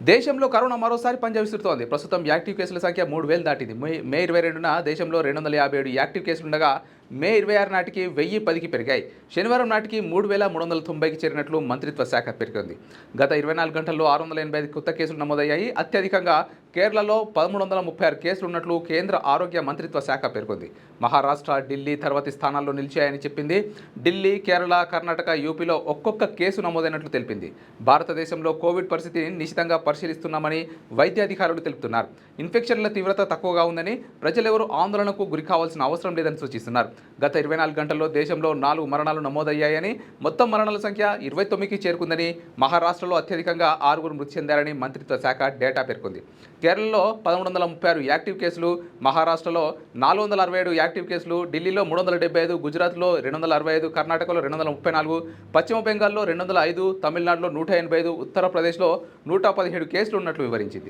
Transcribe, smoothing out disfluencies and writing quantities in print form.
దేశంలో కరోనా మరోసారి పంజా విసురుతోంది. ప్రస్తుతం యాక్టివ్ కేసుల సంఖ్య 3,000 దాటింది. మే 22న దేశంలో 257 యాక్టివ్ కేసులుండగా మే 26 నాటికి 1,010కి పెరిగాయి. శనివారం నాటికి 3,390కి చేరినట్లు మంత్రిత్వ శాఖ పేర్కొంది. గత 24 గంటల్లో 685 కొత్త కేసులు నమోదయ్యాయి. అత్యధికంగా కేరళలో 1,336 కేసులు ఉన్నట్లు కేంద్ర ఆరోగ్య మంత్రిత్వ శాఖ పేర్కొంది. మహారాష్ట్ర, ఢిల్లీ తర్వాతి స్థానాల్లో నిలిచాయని చెప్పింది. ఢిల్లీ, కేరళ, కర్ణాటక, యూపీలో ఒక్కొక్క కేసు నమోదైనట్లు తెలిపింది. భారతదేశంలో కోవిడ్ పరిస్థితిని నిశితంగా పరిశీలిస్తున్నామని వైద్యాధికారులు తెలుపుతున్నారు. ఇన్ఫెక్షన్ల తీవ్రత తక్కువగా ఉందని, ప్రజలెవరూ ఆందోళనకు గురికావాల్సిన అవసరం లేదని సూచిస్తున్నారు. గత 24 గంటల్లో దేశంలో 4 మరణాలు నమోదయ్యాయని, మొత్తం మరణాల సంఖ్య 29కి చేరుకుందని, మహారాష్ట్రలో అత్యధికంగా 6 మృతి చెందారని మంత్రిత్వ శాఖ డేటా పేర్కొంది. కేరళలో 1,136 యాక్టివ్ కేసులు, మహారాష్ట్రలో 467 యాక్టివ్ కేసులు, ఢిల్లీలో 375, గుజరాత్లో 265, కర్ణాటకలో 234, పశ్చిమ బెంగాల్లో 205, తమిళనాడులో 185, ఉత్తరప్రదేశ్లో 117 కేసులు ఉన్నట్లు వివరించింది.